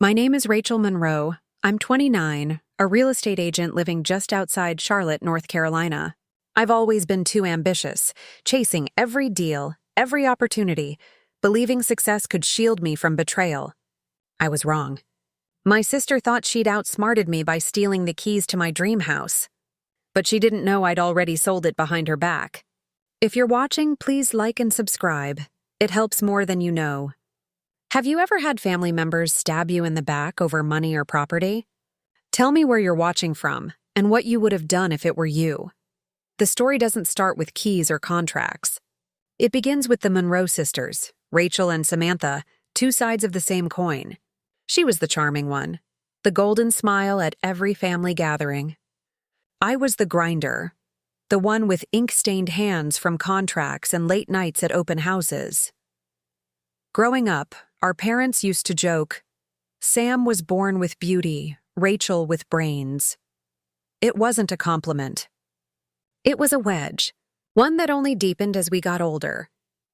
My name is Rachel Monroe. I'm 29, a real estate agent living just outside Charlotte, North Carolina. I've always been too ambitious, chasing every deal, every opportunity, believing success could shield me from betrayal. I was wrong. My sister thought she'd outsmarted me by stealing the keys to my dream house. But she didn't know I'd already sold it behind her back. If you're watching, please like and subscribe. It helps more than you know. Have you ever had family members stab you in the back over money or property? Tell me where you're watching from and what you would have done if it were you. The story doesn't start with keys or contracts. It begins with the Monroe sisters, Rachel and Samantha, two sides of the same coin. She was the charming one, the golden smile at every family gathering. I was the grinder, the one with ink-stained hands from contracts and late nights at open houses. Growing up, our parents used to joke, Sam was born with beauty, Rachel with brains. It wasn't a compliment. It was a wedge, one that only deepened as we got older.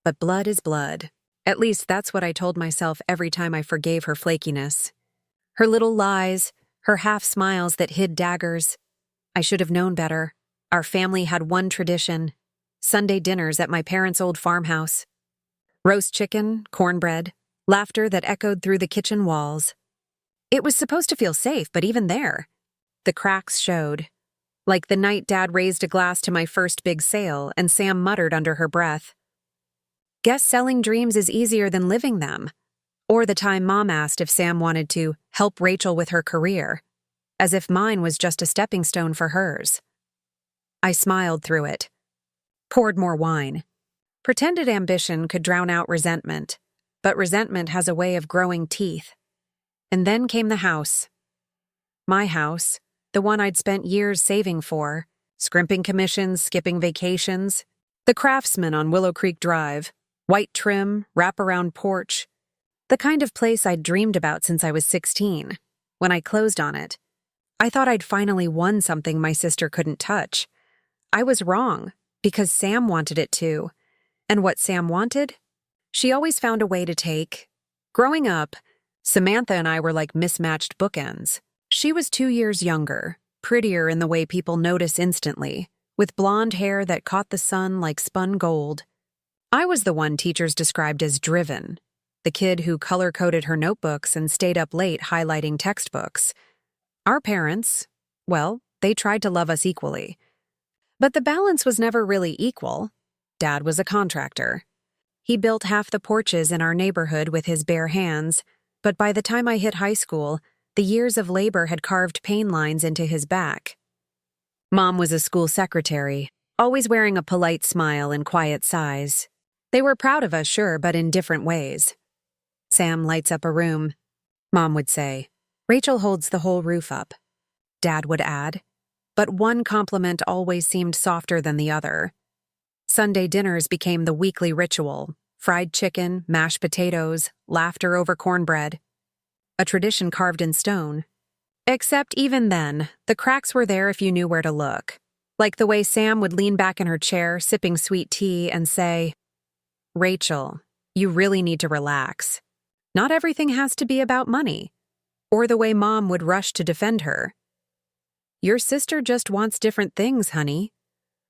But blood is blood. At least that's what I told myself every time I forgave her flakiness. Her little lies, her half-smiles that hid daggers. I should have known better. Our family had one tradition, Sunday dinners at my parents' old farmhouse. Roast chicken, cornbread, laughter that echoed through the kitchen walls. It was supposed to feel safe, but even there, the cracks showed. Like the night Dad raised a glass to my first big sale and Sam muttered under her breath, "Guess selling dreams is easier than living them." Or the time Mom asked if Sam wanted to help Rachel with her career, as if mine was just a stepping stone for hers. I smiled through it, poured more wine. Pretended ambition could drown out resentment, but resentment has a way of growing teeth. And then came the house. My house, the one I'd spent years saving for, scrimping commissions, skipping vacations, the Craftsman on Willow Creek Drive, white trim, wraparound porch, the kind of place I'd dreamed about since I was 16. When I closed on it, I thought I'd finally won something my sister couldn't touch. I was wrong, because Sam wanted it too. And what Sam wanted, she always found a way to take. Growing up, Samantha and I were like mismatched bookends. She was 2 years younger, prettier in the way people notice instantly, with blonde hair that caught the sun like spun gold. I was the one teachers described as driven, the kid who color-coded her notebooks and stayed up late highlighting textbooks. Our parents, well, they tried to love us equally. But the balance was never really equal. Dad was a contractor. He built half the porches in our neighborhood with his bare hands, but by the time I hit high school, the years of labor had carved pain lines into his back. Mom was a school secretary, always wearing a polite smile and quiet sighs. They were proud of us, sure, but in different ways. Sam lights up a room. Mom would say, Rachel holds the whole roof up. Dad would add, but one compliment always seemed softer than the other. Sunday dinners became the weekly ritual. Fried chicken, mashed potatoes, laughter over cornbread. A tradition carved in stone. Except even then, the cracks were there if you knew where to look. Like the way Sam would lean back in her chair, sipping sweet tea, and say, Rachel, you really need to relax. Not everything has to be about money. Or the way Mom would rush to defend her. Your sister just wants different things, honey.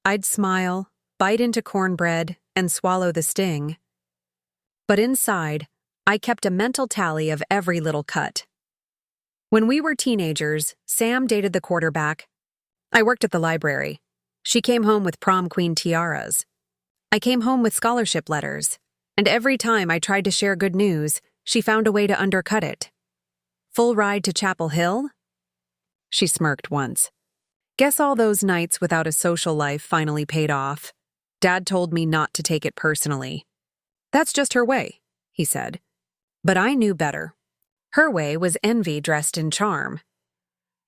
I'd smile, bite into cornbread, and swallow the sting. But inside, I kept a mental tally of every little cut. When we were teenagers, Sam dated the quarterback. I worked at the library. She came home with prom queen tiaras. I came home with scholarship letters. And every time I tried to share good news, she found a way to undercut it. Full ride to Chapel Hill? She smirked once. Guess all those nights without a social life finally paid off. Dad told me not to take it personally. That's just her way, he said. But I knew better. Her way was envy dressed in charm.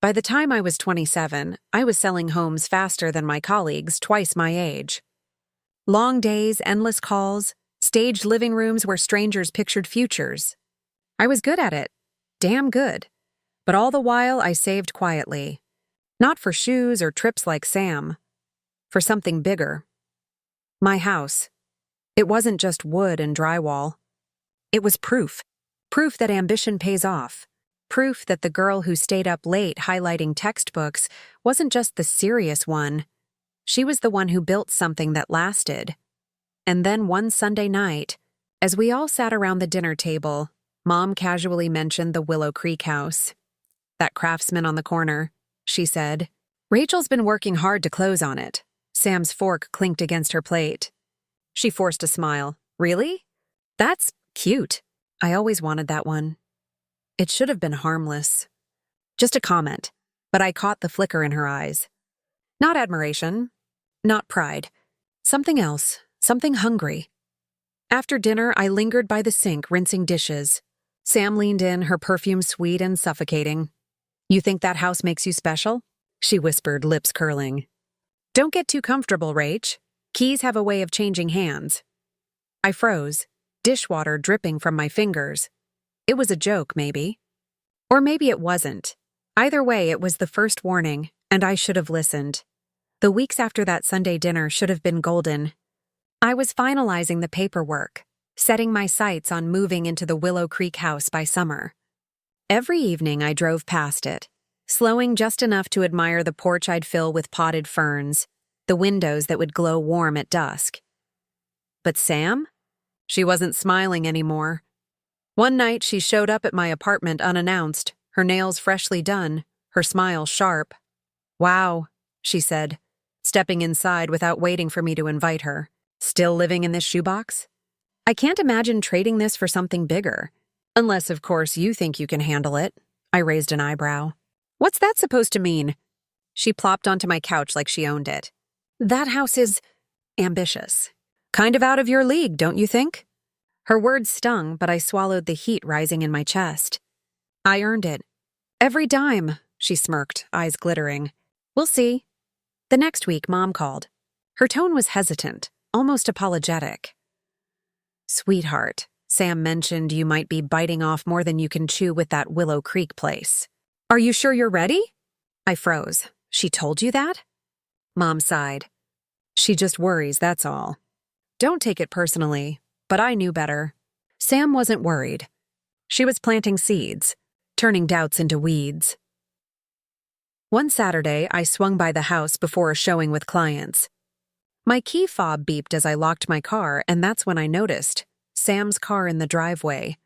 By the time I was 27, I was selling homes faster than my colleagues twice my age. Long days, endless calls, staged living rooms where strangers pictured futures. I was good at it. Damn good. But all the while I saved quietly. Not for shoes or trips like Sam. For something bigger. My house. It wasn't just wood and drywall. It was proof. Proof that ambition pays off. Proof that the girl who stayed up late highlighting textbooks wasn't just the serious one. She was the one who built something that lasted. And then one Sunday night, as we all sat around the dinner table, Mom casually mentioned the Willow Creek house. "That craftsman on the corner," she said. "Rachel's been working hard to close on it." Sam's fork clinked against her plate. She forced a smile. "Really? That's cute. I always wanted that one." It should have been harmless. Just a comment, but I caught the flicker in her eyes. Not admiration, not pride. Something else, something hungry. After dinner, I lingered by the sink, rinsing dishes. Sam leaned in, her perfume sweet and suffocating. "You think that house makes you special?" she whispered, lips curling. "Don't get too comfortable, Rach. Keys have a way of changing hands." I froze, dishwater dripping from my fingers. It was a joke, maybe. Or maybe it wasn't. Either way, it was the first warning, and I should have listened. The weeks after that Sunday dinner should have been golden. I was finalizing the paperwork, setting my sights on moving into the Willow Creek house by summer. Every evening I drove past it, slowing just enough to admire the porch I'd fill with potted ferns, the windows that would glow warm at dusk. But Sam? She wasn't smiling anymore. One night she showed up at my apartment unannounced, her nails freshly done, her smile sharp. "Wow," she said, stepping inside without waiting for me to invite her. "Still living in this shoebox? I can't imagine trading this for something bigger. Unless, of course, you think you can handle it." I raised an eyebrow. "What's that supposed to mean?" She plopped onto my couch like she owned it. "That house is ambitious. Kind of out of your league, don't you think?" Her words stung, but I swallowed the heat rising in my chest. "I earned it. Every dime," she smirked, eyes glittering. "We'll see." The next week, Mom called. Her tone was hesitant, almost apologetic. "Sweetheart, Sam mentioned you might be biting off more than you can chew with that Willow Creek place. Are you sure you're ready?" I froze. "She told you that?" Mom sighed. "She just worries, that's all. Don't take it personally, but I knew better." Sam wasn't worried. She was planting seeds, turning doubts into weeds. One Saturday, I swung by the house before a showing with clients. My key fob beeped as I locked my car, and that's when I noticed Sam's car in the driveway.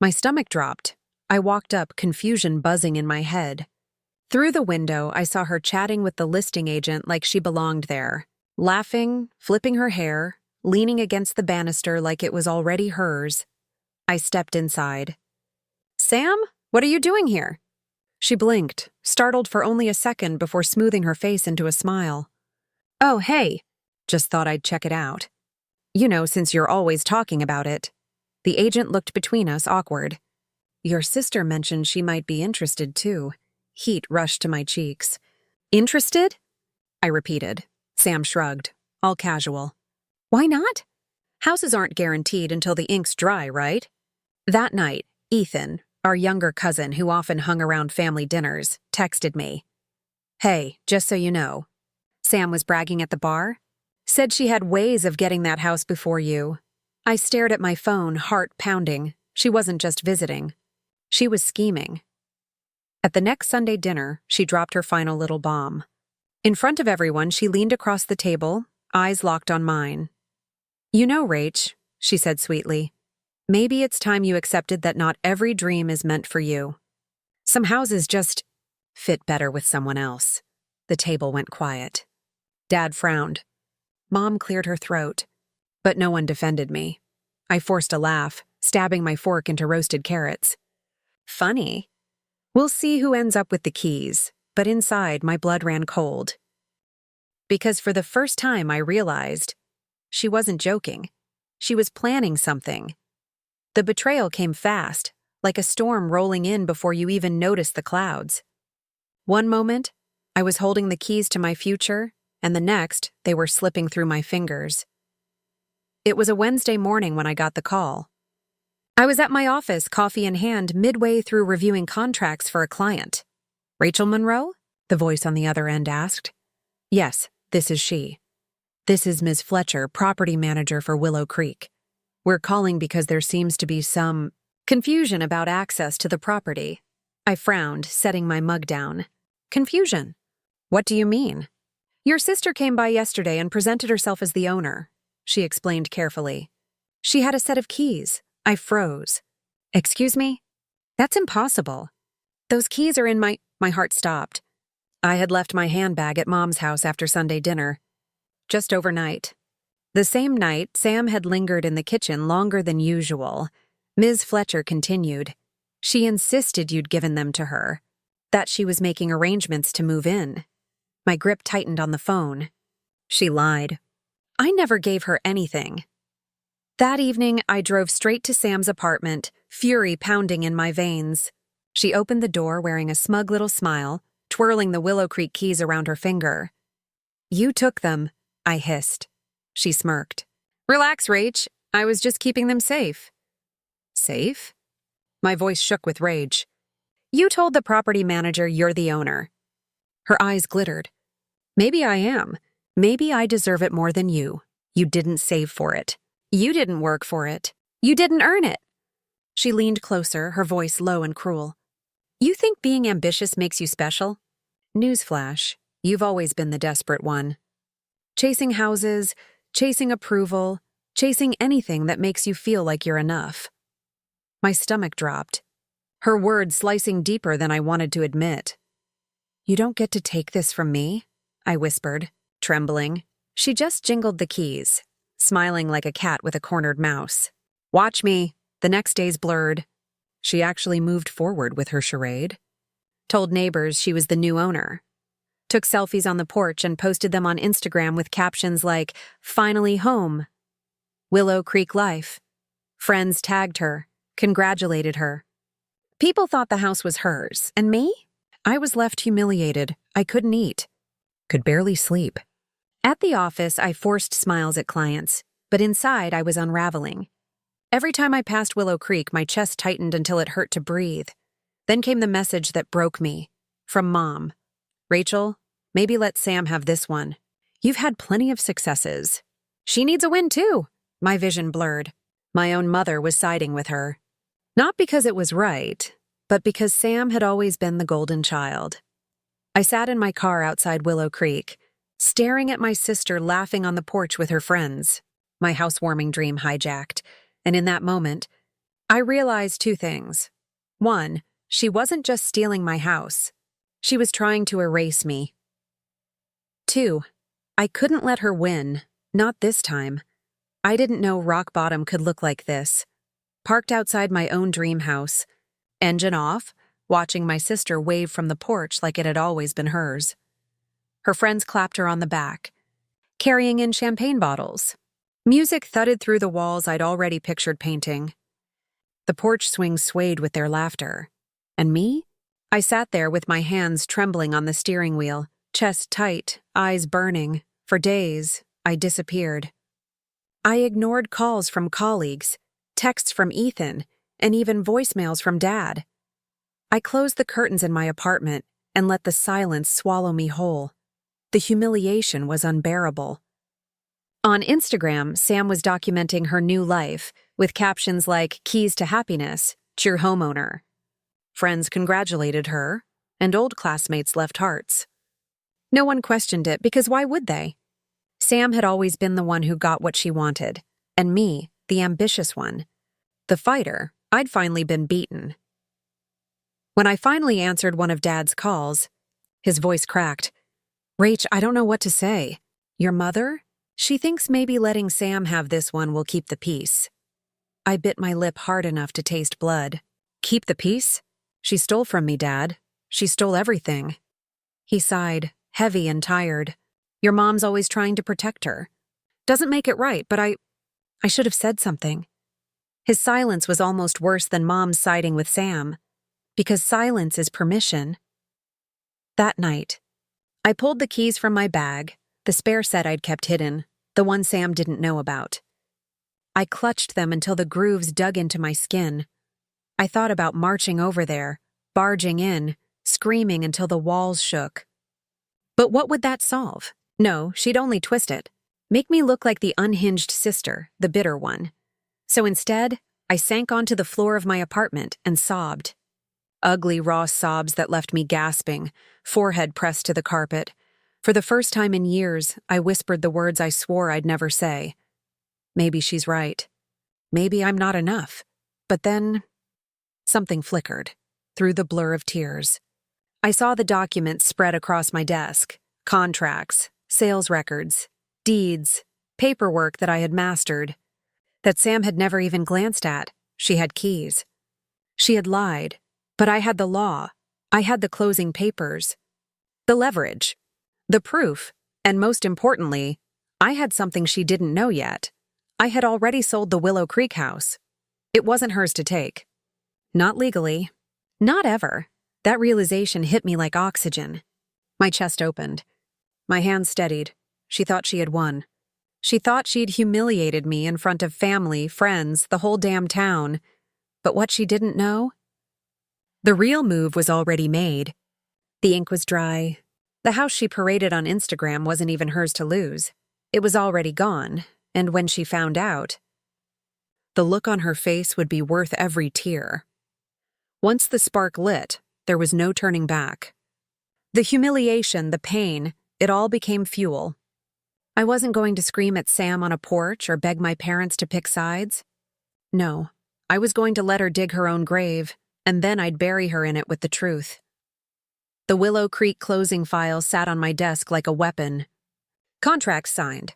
My stomach dropped. I walked up, confusion buzzing in my head. Through the window, I saw her chatting with the listing agent like she belonged there, laughing, flipping her hair, leaning against the banister like it was already hers. I stepped inside. "Sam, what are you doing here?" She blinked, startled for only a second before smoothing her face into a smile. "Oh, hey. Just thought I'd check it out. You know, since you're always talking about it." The agent looked between us, awkward. "Your sister mentioned she might be interested, too." Heat rushed to my cheeks. "Interested?" I repeated. Sam shrugged, all casual. "Why not? Houses aren't guaranteed until the ink's dry, right?" That night, Ethan, our younger cousin who often hung around family dinners, texted me. "Hey, just so you know." Sam was bragging at the bar. "Said she had ways of getting that house before you." I stared at my phone, heart pounding. She wasn't just visiting. She was scheming. At the next Sunday dinner, she dropped her final little bomb. In front of everyone, she leaned across the table, eyes locked on mine. "You know, Rach," she said sweetly, "maybe it's time you accepted that not every dream is meant for you. Some houses just fit better with someone else." The table went quiet. Dad frowned. Mom cleared her throat. But no one defended me. I forced a laugh, stabbing my fork into roasted carrots. "Funny. We'll see who ends up with the keys," but inside my blood ran cold. Because for the first time I realized she wasn't joking. She was planning something. The betrayal came fast, like a storm rolling in before you even noticed the clouds. One moment, I was holding the keys to my future, and the next, they were slipping through my fingers. It was a Wednesday morning when I got the call. I was at my office, coffee in hand, midway through reviewing contracts for a client. "Rachel Monroe?" the voice on the other end asked. "Yes, this is she. This is Ms. Fletcher, property manager for Willow Creek. We're calling because there seems to be some confusion about access to the property." I frowned, setting my mug down. Confusion. What do you mean? Your sister came by yesterday and presented herself as the owner, she explained carefully. She had a set of keys. I froze. Excuse me? That's impossible. Those keys are in my heart stopped. I had left my handbag at Mom's house after Sunday dinner. Just overnight. The same night, Sam had lingered in the kitchen longer than usual. Ms. Fletcher continued. She insisted you'd given them to her, that she was making arrangements to move in. My grip tightened on the phone. She lied. I never gave her anything. That evening, I drove straight to Sam's apartment, fury pounding in my veins. She opened the door wearing a smug little smile, twirling the Willow Creek keys around her finger. You took them, I hissed. She smirked. Relax, Rach. I was just keeping them safe. Safe? My voice shook with rage. You told the property manager you're the owner. Her eyes glittered. Maybe I am. Maybe I deserve it more than you. You didn't save for it. You didn't work for it. You didn't earn it. She leaned closer, her voice low and cruel. You think being ambitious makes you special? Newsflash, you've always been the desperate one. Chasing houses, chasing approval, chasing anything that makes you feel like you're enough. My stomach dropped, her words slicing deeper than I wanted to admit. You don't get to take this from me, I whispered, trembling. She just jingled the keys, smiling like a cat with a cornered mouse. Watch me. The next day's blurred. She actually moved forward with her charade. Told neighbors she was the new owner. Took selfies on the porch and posted them on Instagram with captions like, finally home. Willow Creek life. Friends tagged her, congratulated her. People thought the house was hers, and me? I was left humiliated. I couldn't eat. Could barely sleep. At the office, I forced smiles at clients, but inside I was unraveling. Every time I passed Willow Creek, my chest tightened until it hurt to breathe. Then came the message that broke me. From Mom. Rachel, maybe let Sam have this one. You've had plenty of successes. She needs a win too. My vision blurred. My own mother was siding with her. Not because it was right, but because Sam had always been the golden child. I sat in my car outside Willow Creek, staring at my sister laughing on the porch with her friends. My housewarming dream hijacked. And in that moment, I realized two things. One, she wasn't just stealing my house. She was trying to erase me. Two, I couldn't let her win. Not this time. I didn't know rock bottom could look like this. Parked outside my own dream house. Engine off, watching my sister wave from the porch like it had always been hers. Her friends clapped her on the back, carrying in champagne bottles. Music thudded through the walls I'd already pictured painting. The porch swings swayed with their laughter. And me? I sat there with my hands trembling on the steering wheel, chest tight, eyes burning. For days, I disappeared. I ignored calls from colleagues, texts from Ethan, and even voicemails from Dad. I closed the curtains in my apartment and let the silence swallow me whole. The humiliation was unbearable. On Instagram, Sam was documenting her new life with captions like, keys to happiness, cheer homeowner. Friends congratulated her, and old classmates left hearts. No one questioned it because why would they? Sam had always been the one who got what she wanted, and me, the ambitious one. The fighter, I'd finally been beaten. When I finally answered one of Dad's calls, his voice cracked. Rach, I don't know what to say. Your mother? She thinks maybe letting Sam have this one will keep the peace. I bit my lip hard enough to taste blood. Keep the peace? She stole from me, Dad. She stole everything. He sighed, heavy and tired. Your mom's always trying to protect her. Doesn't make it right, but I should have said something. His silence was almost worse than Mom's siding with Sam, because silence is permission. That night, I pulled the keys from my bag, the spare set I'd kept hidden, the one Sam didn't know about. I clutched them until the grooves dug into my skin. I thought about marching over there, barging in, screaming until the walls shook. But what would that solve? No, she'd only twist it. Make me look like the unhinged sister, the bitter one. So instead, I sank onto the floor of my apartment and sobbed. ugly, raw sobs that left me gasping, forehead pressed to the carpet. For the first time in years, I whispered the words I swore I'd never say. Maybe she's right. Maybe I'm not enough. But then, something flickered, through the blur of tears. I saw the documents spread across my desk. Contracts, sales records, deeds, paperwork that I had mastered, that Sam had never even glanced at. She had keys. She had lied, but I had the law. I had the closing papers, the leverage, the proof, and most importantly, I had something she didn't know yet. I had already sold the Willow Creek house. It wasn't hers to take. Not legally. Not ever. That realization hit me like oxygen. My chest opened. My hands steadied. She thought she had won. She thought she'd humiliated me in front of family, friends, the whole damn town. But what she didn't know? The real move was already made. The ink was dry. The house she paraded on Instagram wasn't even hers to lose. It was already gone, and when she found out, the look on her face would be worth every tear. Once the spark lit, there was no turning back. The humiliation, the pain, it all became fuel. I wasn't going to scream at Sam on a porch or beg my parents to pick sides. No, I was going to let her dig her own grave, and then I'd bury her in it with the truth. The Willow Creek closing file sat on my desk like a weapon. Contracts signed.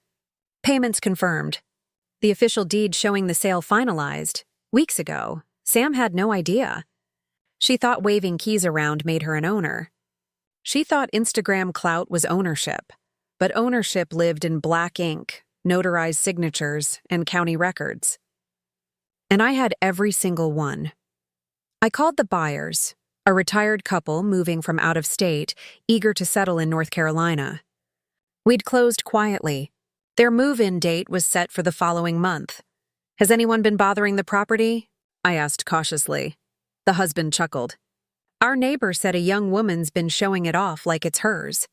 Payments confirmed. The official deed showing the sale finalized. Weeks ago, Sam had no idea. She thought waving keys around made her an owner. She thought Instagram clout was ownership, but ownership lived in black ink, notarized signatures, and county records. And I had every single one. I called the buyers, a retired couple moving from out of state, eager to settle in North Carolina. We'd closed quietly. Their move-in date was set for the following month. Has anyone been bothering the property? I asked cautiously. The husband chuckled. Our neighbor said a young woman's been showing it off like it's hers.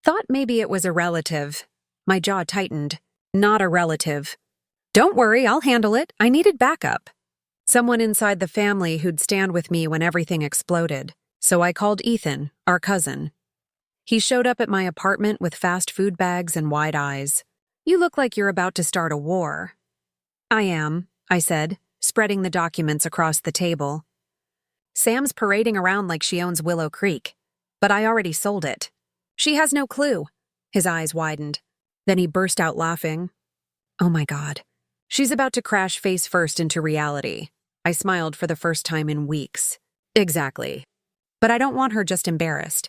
Thought maybe it was a relative. My jaw tightened. Not a relative. Don't worry, I'll handle it. I needed backup. Someone inside the family who'd stand with me when everything exploded. So I called Ethan, our cousin. He showed up at my apartment with fast food bags and wide eyes. You look like you're about to start a war. I am, I said, spreading the documents across the table. Sam's parading around like she owns Willow Creek, but I already sold it. She has no clue. His eyes widened. Then he burst out laughing. Oh my God. She's about to crash face first into reality. I smiled for the first time in weeks. Exactly. But I don't want her just embarrassed.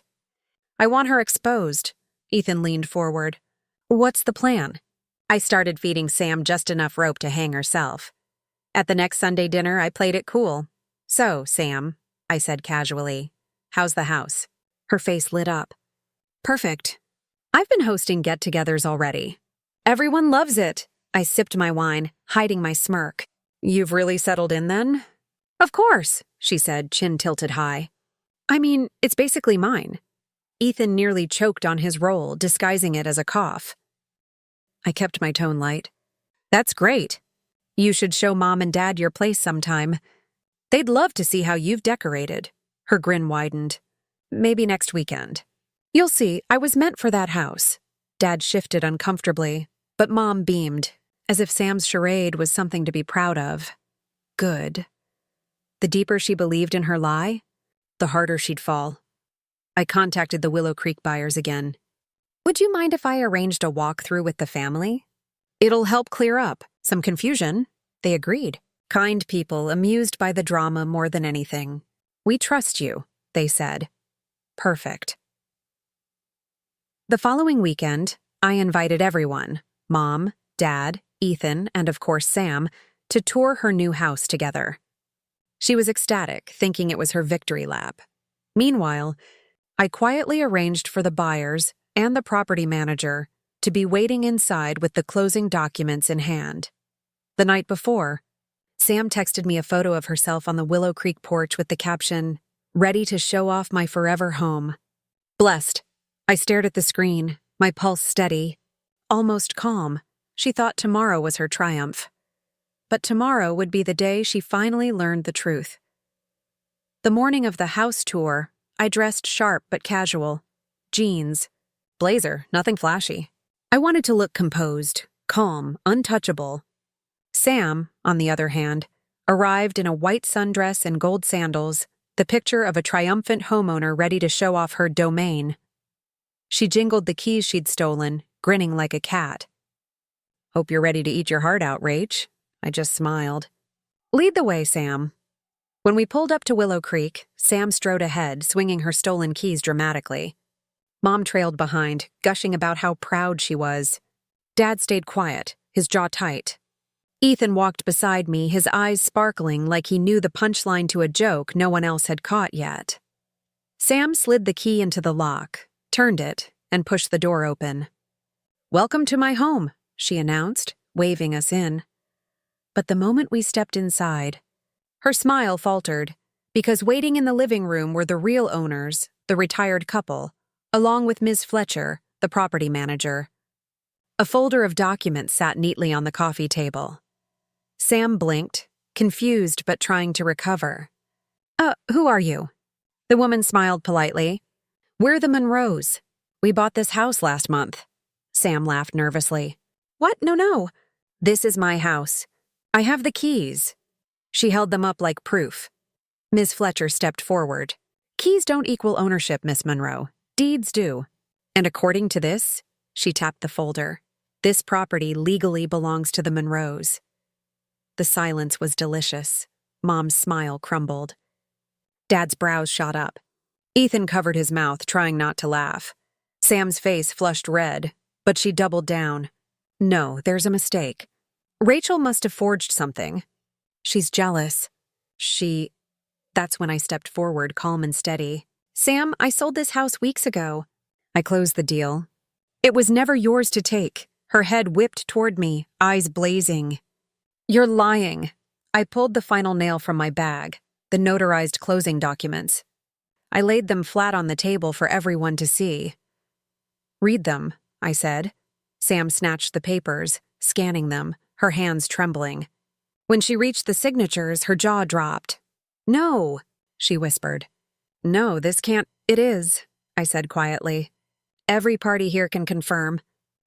I want her exposed. Ethan leaned forward. What's the plan? I started feeding Sam just enough rope to hang herself. At the next Sunday dinner, I played it cool. So, Sam, I said casually, how's the house? Her face lit up. Perfect. I've been hosting get-togethers already. Everyone loves it. I sipped my wine, hiding my smirk. You've really settled in then? Of course, she said, chin tilted high. I mean, it's basically mine. Ethan nearly choked on his roll, disguising it as a cough. I kept my tone light. That's great. You should show Mom and Dad your place sometime. They'd love to see how you've decorated. Her grin widened. Maybe next weekend. You'll see, I was meant for that house. Dad shifted uncomfortably, but Mom beamed, as if Sam's charade was something to be proud of. Good. The deeper she believed in her lie, the harder she'd fall. I contacted the Willow Creek buyers again. Would you mind if I arranged a walkthrough with the family? It'll help clear up some confusion. They agreed. Kind people, amused by the drama more than anything. We trust you, they said. Perfect. The following weekend, I invited everyone, Mom, Dad, Ethan, and of course Sam, to tour her new house together. She was ecstatic, thinking it was her victory lap. Meanwhile, I quietly arranged for the buyers and the property manager to be waiting inside with the closing documents in hand. The night before, Sam texted me a photo of herself on the Willow Creek porch with the caption, "Ready to show off my forever home." Blessed. I stared at the screen, my pulse steady, almost calm. She thought tomorrow was her triumph. But tomorrow would be the day she finally learned the truth. The morning of the house tour, I dressed sharp but casual. Jeans. Blazer, nothing flashy. I wanted to look composed, calm, untouchable. Sam, on the other hand, arrived in a white sundress and gold sandals, the picture of a triumphant homeowner ready to show off her domain. She jingled the keys she'd stolen, grinning like a cat. "Hope you're ready to eat your heart out, Rach." I just smiled. "Lead the way, Sam." When we pulled up to Willow Creek, Sam strode ahead, swinging her stolen keys dramatically. Mom trailed behind, gushing about how proud she was. Dad stayed quiet, his jaw tight. Ethan walked beside me, his eyes sparkling like he knew the punchline to a joke no one else had caught yet. Sam slid the key into the lock, turned it, and pushed the door open. "Welcome to my home," she announced, waving us in. But the moment we stepped inside, her smile faltered, because waiting in the living room were the real owners, the retired couple, along with Ms. Fletcher, the property manager. A folder of documents sat neatly on the coffee table. Sam blinked, confused but trying to recover. Who are you?" The woman smiled politely. "We're the Monroes. We bought this house last month." Sam laughed nervously. "What? No. This is my house. I have the keys." She held them up like proof. Ms. Fletcher stepped forward. "Keys don't equal ownership, Miss Monroe. Deeds do. And according to this," she tapped the folder, "this property legally belongs to the Monroes." The silence was delicious. Mom's smile crumbled. Dad's brows shot up. Ethan covered his mouth, trying not to laugh. Sam's face flushed red, but she doubled down. "No, there's a mistake. Rachel must have forged something. She's jealous. That's when I stepped forward, calm and steady. "Sam, I sold this house weeks ago." I closed the deal. "It was never yours to take." Her head whipped toward me, eyes blazing. "You're lying." I pulled the final nail from my bag, the notarized closing documents. I laid them flat on the table for everyone to see. "Read them," I said. Sam snatched the papers, scanning them, her hands trembling. When she reached the signatures, her jaw dropped. "No," she whispered. "No, this can't—" "It is," I said quietly. "Every party here can confirm.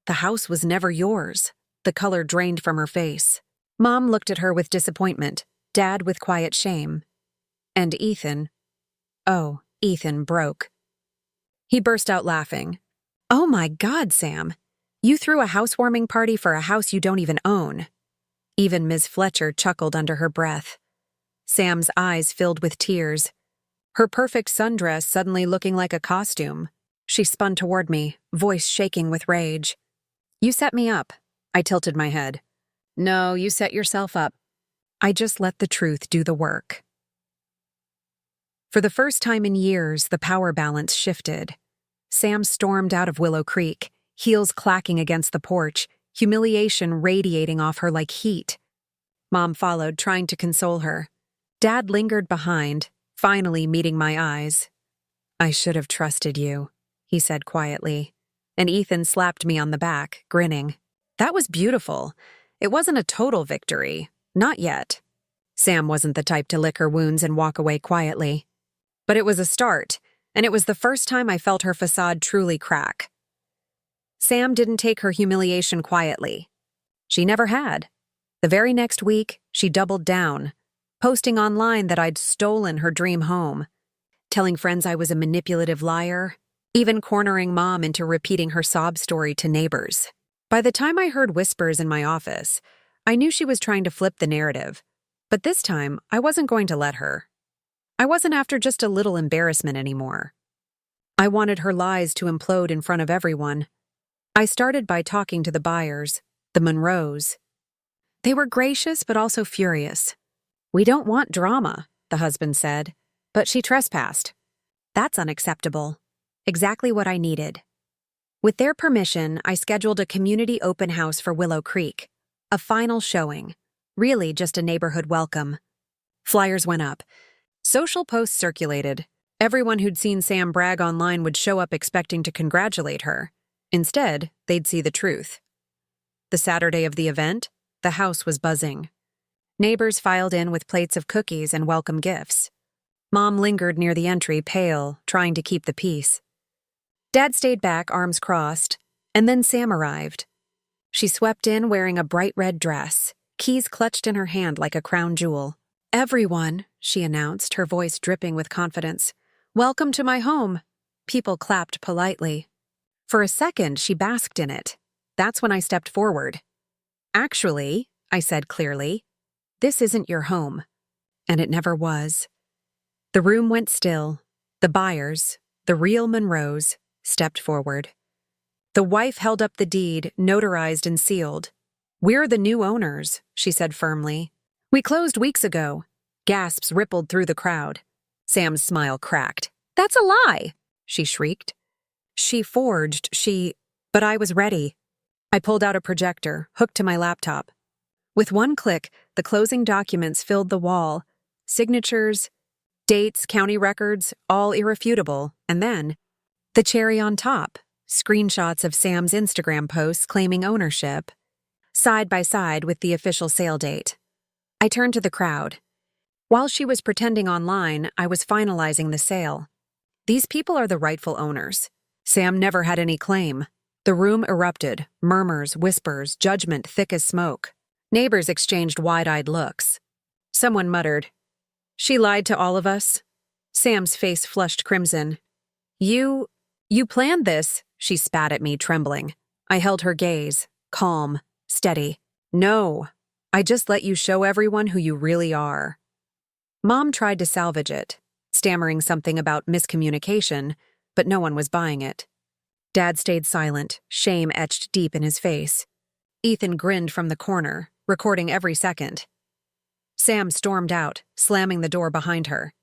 The house was never yours." The color drained from her face. Mom looked at her with disappointment, Dad with quiet shame. And Ethan broke. He burst out laughing. "Oh my God, Sam. You threw a housewarming party for a house you don't even own." Even Ms. Fletcher chuckled under her breath. Sam's eyes filled with tears. Her perfect sundress suddenly looking like a costume. She spun toward me, voice shaking with rage. "You set me up." I tilted my head. "No, you set yourself up." I just let the truth do the work. For the first time in years, the power balance shifted. Sam stormed out of Willow Creek, heels clacking against the porch, humiliation radiating off her like heat. Mom followed, trying to console her. Dad lingered behind, finally meeting my eyes. "I should have trusted you," he said quietly, and Ethan slapped me on the back, grinning. "That was beautiful. It wasn't a total victory. Not yet." Sam wasn't the type to lick her wounds and walk away quietly. But it was a start, and it was the first time I felt her facade truly crack. Sam didn't take her humiliation quietly. She never had. The very next week, she doubled down, posting online that I'd stolen her dream home, telling friends I was a manipulative liar, even cornering Mom into repeating her sob story to neighbors. By the time I heard whispers in my office, I knew she was trying to flip the narrative. But this time, I wasn't going to let her. I wasn't after just a little embarrassment anymore. I wanted her lies to implode in front of everyone. I started by talking to the buyers, the Monroes. They were gracious but also furious. "We don't want drama," the husband said, "but she trespassed." "That's unacceptable." Exactly what I needed. With their permission, I scheduled a community open house for Willow Creek. A final showing. Really just a neighborhood welcome. Flyers went up. Social posts circulated. Everyone who'd seen Sam brag online would show up expecting to congratulate her. Instead, they'd see the truth. The Saturday of the event, the house was buzzing. Neighbors filed in with plates of cookies and welcome gifts. Mom lingered near the entry, pale, trying to keep the peace. Dad stayed back, arms crossed, and then Sam arrived. She swept in wearing a bright red dress, keys clutched in her hand like a crown jewel. "Everyone," she announced, her voice dripping with confidence. "Welcome to my home." People clapped politely. For a second, she basked in it. That's when I stepped forward. "Actually," I said clearly, "this isn't your home." And it never was. The room went still. The buyers, the real Monroes, stepped forward. The wife held up the deed, notarized and sealed. "We're the new owners," she said firmly. "We closed weeks ago." Gasps rippled through the crowd. Sam's smile cracked. "That's a lie!" she shrieked. But I was ready. I pulled out a projector, hooked to my laptop. With one click, the closing documents filled the wall. Signatures, dates, county records, all irrefutable. And then, the cherry on top, screenshots of Sam's Instagram posts claiming ownership, side by side with the official sale date. I turned to the crowd. While she was pretending online, I was finalizing the sale. These people are the rightful owners. Sam never had any claim. The room erupted, murmurs, whispers, judgment thick as smoke. Neighbors exchanged wide-eyed looks. Someone muttered, "She lied to all of us." Sam's face flushed crimson. You planned this," she spat at me, trembling. I held her gaze, calm, steady. "No, I just let you show everyone who you really are." Mom tried to salvage it, stammering something about miscommunication, but no one was buying it. Dad stayed silent, shame etched deep in his face. Ethan grinned from the corner, recording every second. Sam stormed out, slamming the door behind her.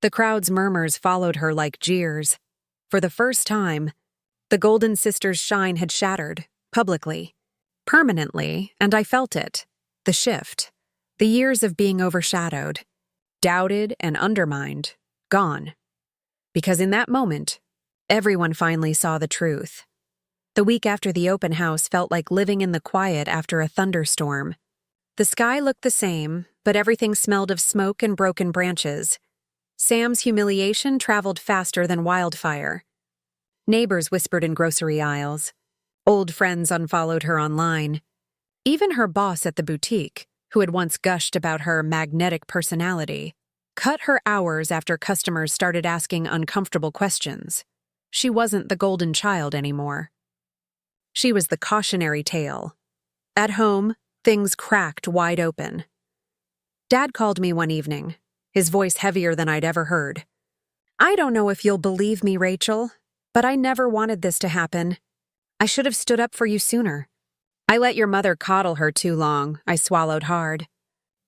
The crowd's murmurs followed her like jeers. For the first time, the Golden Sisters' shine had shattered, publicly, permanently, and I felt it. The shift. The years of being overshadowed, doubted and undermined, gone. Because in that moment, everyone finally saw the truth. The week after the open house felt like living in the quiet after a thunderstorm. The sky looked the same, but everything smelled of smoke and broken branches. Sam's humiliation traveled faster than wildfire. Neighbors whispered in grocery aisles. Old friends unfollowed her online. Even her boss at the boutique, who had once gushed about her magnetic personality, cut her hours after customers started asking uncomfortable questions. She wasn't the golden child anymore. She was the cautionary tale. At home, things cracked wide open. Dad called me one evening, his voice heavier than I'd ever heard. "I don't know if you'll believe me, Rachel, but I never wanted this to happen. I should have stood up for you sooner. I let your mother coddle her too long," I swallowed hard.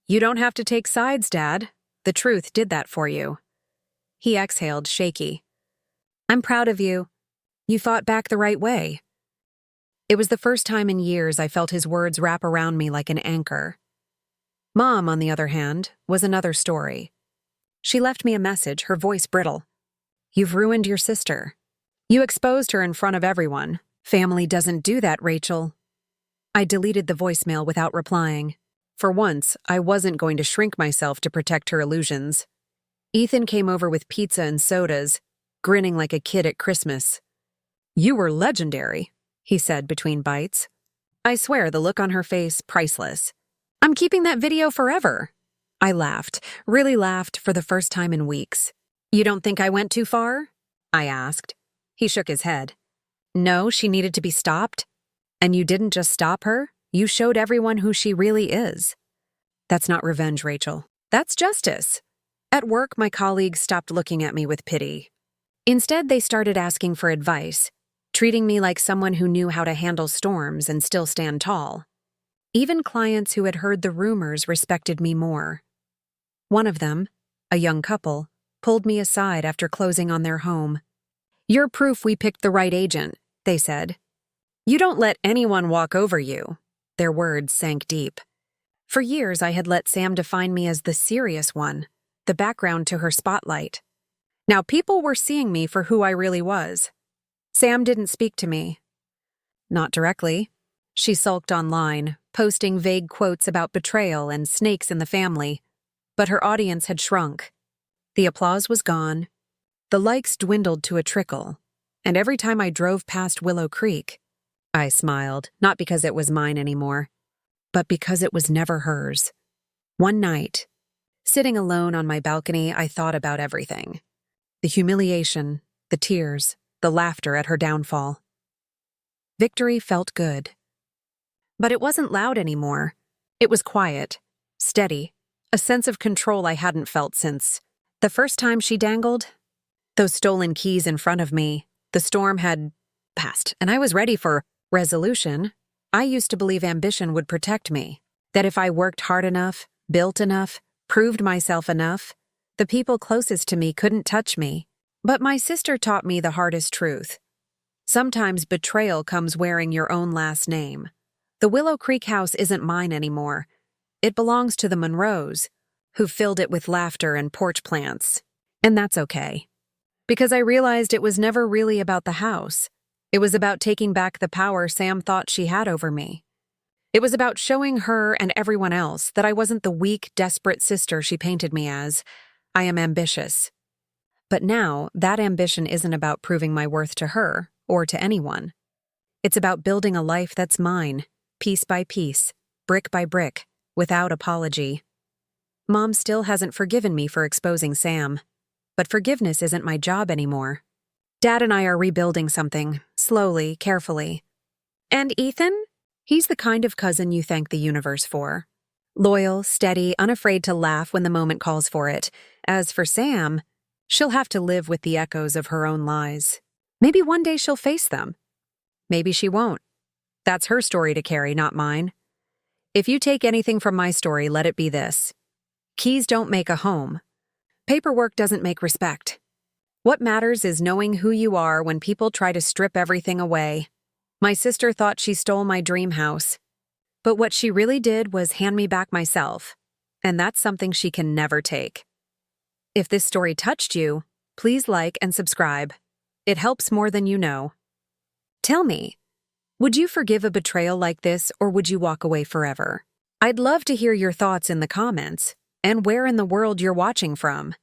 "You don't have to take sides, Dad. The truth did that for you." He exhaled, shaky. "I'm proud of you. You fought back the right way." It was the first time in years I felt his words wrap around me like an anchor. Mom, on the other hand, was another story. She left me a message, her voice brittle. "You've ruined your sister. You exposed her in front of everyone. Family doesn't do that, Rachel." I deleted the voicemail without replying. For once, I wasn't going to shrink myself to protect her illusions. Ethan came over with pizza and sodas, grinning like a kid at Christmas. "You were legendary," he said between bites. I swear the look on her face, priceless. "I'm keeping that video forever." I laughed, really laughed for the first time in weeks. "You don't think I went too far?" I asked. He shook his head. "No, she needed to be stopped. And you didn't just stop her, you showed everyone who she really is." "That's not revenge, Rachel. That's justice." At work, my colleagues stopped looking at me with pity. Instead, they started asking for advice, treating me like someone who knew how to handle storms and still stand tall. Even clients who had heard the rumors respected me more. One of them, a young couple, pulled me aside after closing on their home. "You're proof we picked the right agent," they said. "You don't let anyone walk over you." Their words sank deep. For years, I had let Sam define me as the serious one, the background to her spotlight. Now people were seeing me for who I really was. Sam didn't speak to me. Not directly. She sulked online, posting vague quotes about betrayal and snakes in the family. But her audience had shrunk. The applause was gone. The likes dwindled to a trickle. And every time I drove past Willow Creek, I smiled, not because it was mine anymore, but because it was never hers. One night, sitting alone on my balcony, I thought about everything. The humiliation, the tears, the laughter at her downfall. Victory felt good. But it wasn't loud anymore. It was quiet, steady, a sense of control I hadn't felt since the first time she dangled. Those stolen keys in front of me, the storm had passed, and I was ready for resolution. I used to believe ambition would protect me, that if I worked hard enough, built enough, proved myself enough, the people closest to me couldn't touch me. But my sister taught me the hardest truth. Sometimes betrayal comes wearing your own last name. The Willow Creek house isn't mine anymore. It belongs to the Monroes, who filled it with laughter and porch plants. And that's okay. Because I realized it was never really about the house. It was about taking back the power Sam thought she had over me. It was about showing her and everyone else that I wasn't the weak, desperate sister she painted me as. I am ambitious. But now, that ambition isn't about proving my worth to her or to anyone. It's about building a life that's mine, piece by piece, brick by brick, without apology. Mom still hasn't forgiven me for exposing Sam, but forgiveness isn't my job anymore. Dad and I are rebuilding something, slowly, carefully. And Ethan? He's the kind of cousin you thank the universe for. Loyal, steady, unafraid to laugh when the moment calls for it. As for Sam, she'll have to live with the echoes of her own lies. Maybe one day she'll face them. Maybe she won't. That's her story to carry, not mine. If you take anything from my story, let it be this. Keys don't make a home. Paperwork doesn't make respect. What matters is knowing who you are when people try to strip everything away. My sister thought she stole my dream house. But what she really did was hand me back myself. And that's something she can never take. If this story touched you, please like and subscribe. It helps more than you know. Tell me, would you forgive a betrayal like this, or would you walk away forever? I'd love to hear your thoughts in the comments, and where in the world you're watching from.